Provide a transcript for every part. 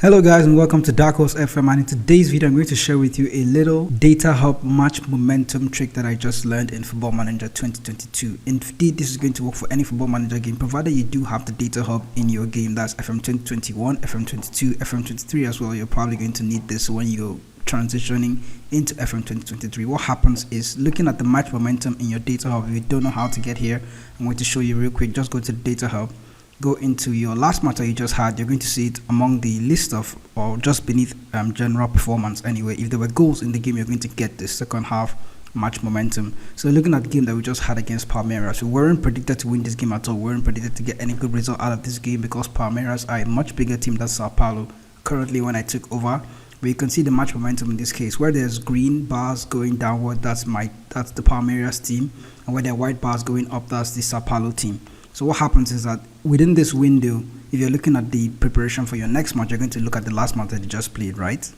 Hello guys and welcome to DarkHorse FM, and in today's video I'm going to share with you a little data hub match momentum trick that I just learned in Football Manager 2022. Indeed, this is going to work for any Football Manager game provided you do have the data hub in your game. That's FM2021, FM22, FM23 as well. You're probably going to need this when you're transitioning into FM2023. What happens is, looking at the match momentum in your data hub, if you don't know how to get here, I'm going to show you real quick. Just go to the data hub, go into your last match that you just had. You're going to see it among the list of, or just beneath general performance anyway. If there were goals in the game, you're going to get the second half match momentum. So looking at the game that we just had against Palmeiras, we weren't predicted to win this game at all. We weren't predicted to get any good result out of this game because Palmeiras are a much bigger team than Sao Paulo currently when I took over. But you can see the match momentum in this case, where there's green bars going downward, that's the Palmeiras team, and where there are white bars going up, that's the Sao Paulo team. So what happens is that within this window, if you're looking at the preparation for your next match, you're going to look at the last match that you just played, right?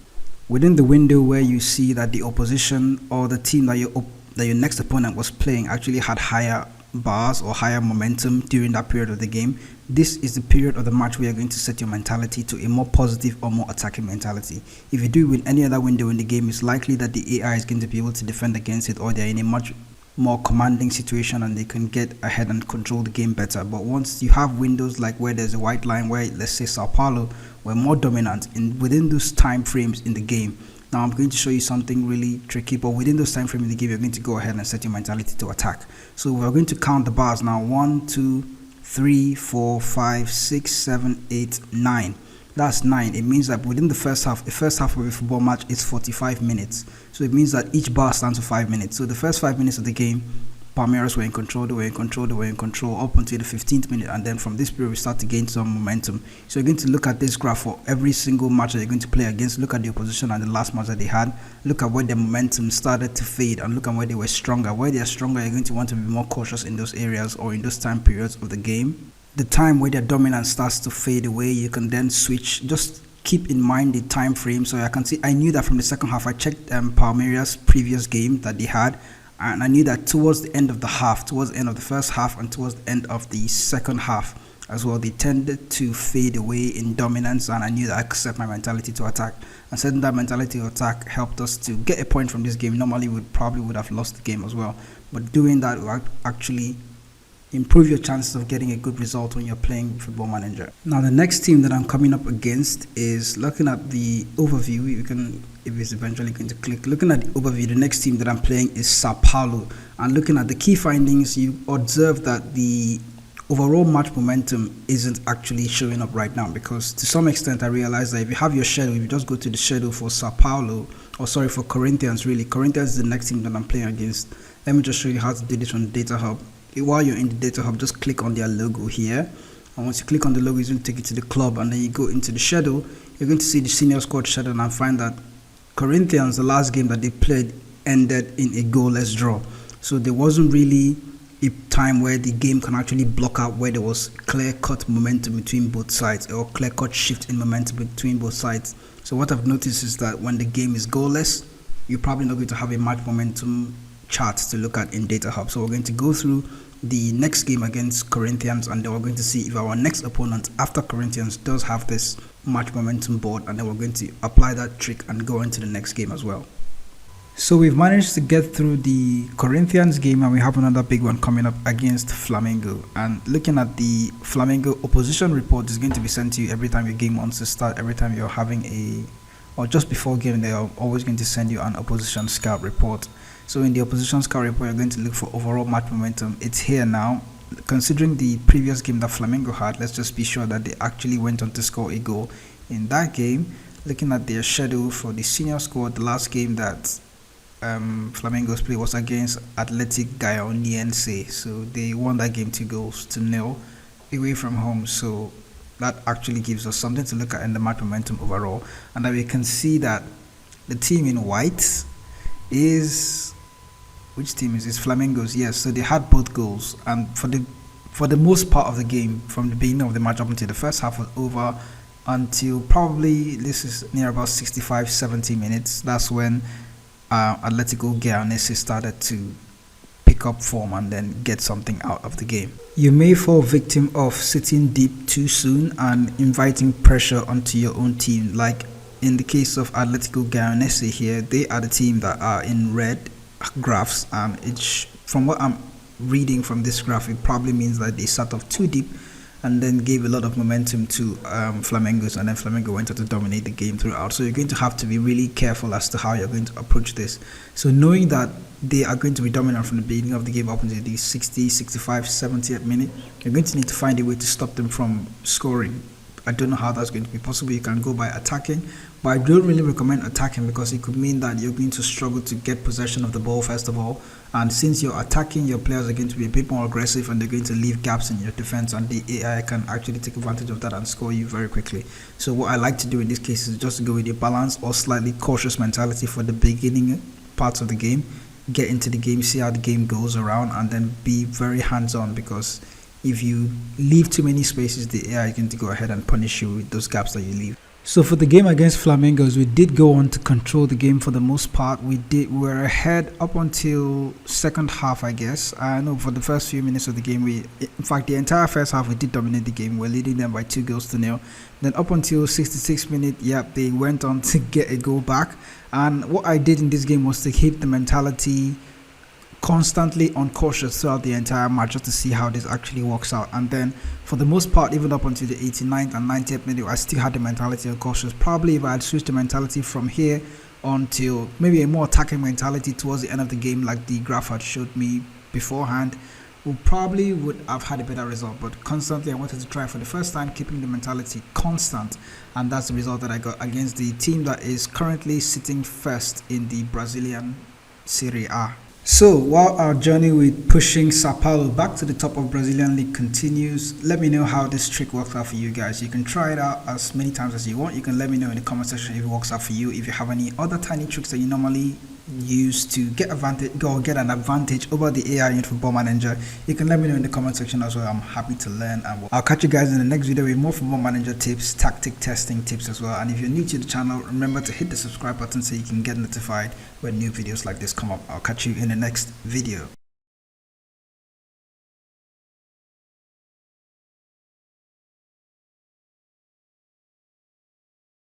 Within the window where you see that the opposition or the team that your next opponent was playing actually had higher bars or higher momentum during that period of the game, this is the period of the match where you're going to set your mentality to a more positive or more attacking mentality. If you do it with any other window in the game, it's likely that the AI is going to be able to defend against it, or they're in a much more commanding situation and they can get ahead and control the game better. But once you have windows like where there's a white line, where let's say Sao Paulo were more dominant within those time frames in the game. Now I'm going to show you something really tricky, but within those time frames in the game, you're going to go ahead and set your mentality to attack. So we're going to count the bars now. 1, 2, 3, 4, 5, 6, 7, 8, 9. That's 9. It means that within the first half of a football match is 45 minutes. So it means that each bar stands for 5 minutes. So the first 5 minutes of the game, Palmeiras were in control, they were in control up until the 15th minute, and then from this period we start to gain some momentum. So you're going to look at this graph for every single match that you're going to play against. Look at the opposition and the last match that they had. Look at where their momentum started to fade, and look at where they were stronger. Where they are stronger, you're going to want to be more cautious in those areas or in those time periods of the game. The time where their dominance starts to fade away, you can then switch. Just keep in mind the time frame. So I knew that from the second half. I checked Palmeiras' previous game that they had, and I knew that towards the end of the first half and towards the end of the second half as well, they tended to fade away in dominance, and I knew that I could set my mentality to attack. And setting that mentality to attack helped us to get a point from this game. Normally we probably would have lost the game as well, but doing that will actually improve your chances of getting a good result when you're playing Football Manager. Now the next team that I'm coming up against is, looking at the overview, you can, if it's eventually going to click, looking at the overview, the next team that I'm playing is Sao Paulo. And looking at the key findings, you observe that the overall match momentum isn't actually showing up right now, because to some extent I realized that if you have your schedule, if you just go to the schedule for Sao Paulo, or sorry, for Corinthians, really, Corinthians is the next team that I'm playing against. Let me just show you how to do this on the data hub. While you're in the data hub, just click on their logo here, and once you click on the logo, it's going to take you to the club, and then you go into the schedule. You're going to see the senior squad schedule and find that Corinthians, the last game that they played, ended in a goalless draw. So there wasn't really a time where the game can actually block out where there was clear-cut momentum between both sides, or clear-cut shift in momentum between both sides. So what I've noticed is that when the game is goalless, you're probably not going to have a match momentum charts to look at in data hub. So we're going to go through the next game against Corinthians, and then we're going to see if our next opponent after Corinthians does have this match momentum board, and then we're going to apply that trick and go into the next game as well. So we've managed to get through the Corinthians game, and we have another big one coming up against Flamengo. And looking at the Flamengo opposition report, is going to be sent to you every time your game wants to start. Every time you're having or just before game, they are always going to send you an opposition scout report. So in the opposition scout report, you're going to look for overall match momentum. It's here now. Considering the previous game that Flamengo had, let's just be sure that they actually went on to score a goal in that game. Looking at their schedule for the senior squad, the last game that Flamengo's play was against Athletic Goianiense. So they won that game 2-0 away from home. So that actually gives us something to look at in the match momentum overall. And then we can see that the team in white is, which team is this? Flamengo's. Yes, so they had both goals, and for the most part of the game, from the beginning of the match up until the first half was over, until probably this is near about 65-70 minutes. That's when Atletico Goianiense started to pick up form and then get something out of the game. You may fall victim of sitting deep too soon and inviting pressure onto your own team. Like in the case of Atletico Guyanese here, they are the team that are in red graphs, and it's, from what I'm reading from this graph, it probably means that they sat off too deep and then gave a lot of momentum to Flamengos, and then Flamengo went on to dominate the game throughout. So you're going to have to be really careful as to how you're going to approach this. So knowing that they are going to be dominant from the beginning of the game up until the 60, 65, 70th minute, you're going to need to find a way to stop them from scoring. I don't know how that's going to be possible. You can go by attacking, but I don't really recommend attacking because it could mean that you're going to struggle to get possession of the ball first of all, and since you're attacking, your players are going to be a bit more aggressive and they're going to leave gaps in your defense, and the AI can actually take advantage of that and score you very quickly. So what I like to do in this case is just to go with a balanced or slightly cautious mentality for the beginning parts of the game, get into the game, see how the game goes around, and then be very hands-on, because if you leave too many spaces, the AI is going to go ahead and punish you with those gaps that you leave. So for the game against Flamengos, we did go on to control the game for the most part. We were ahead up until second half, I guess. I know for the first few minutes of the game, in fact the entire first half we did dominate the game. We're leading them by 2-0. Then up until 66 minutes, they went on to get a goal back. And what I did in this game was to keep the mentality constantly uncautious throughout the entire match, just to see how this actually works out. And then for the most part, even up until the 89th and 90th minute, I still had the mentality uncautious. Probably if I had switched the mentality from here until maybe a more attacking mentality towards the end of the game, like the graph had showed me beforehand, we probably would have had a better result. But constantly I wanted to try for the first time keeping the mentality constant, and that's the result that I got against the team that is currently sitting first in the Brazilian Serie A. So while our journey with pushing Sao Paulo back to the top of Brazilian League continues, let me know how this trick works out for you guys. You can try it out as many times as you want. You can let me know in the comment section if it works out for you. If you have any other tiny tricks that you normally use to get an advantage over the AI in Football Manager, you can let me know in the comment section as well. I'm happy to learn, and I'll catch you guys in the next video with more Football Manager tips, tactic testing tips as well. And if you're new to the channel, remember to hit the subscribe button so you can get notified when new videos like this come up. I'll catch you in the next video.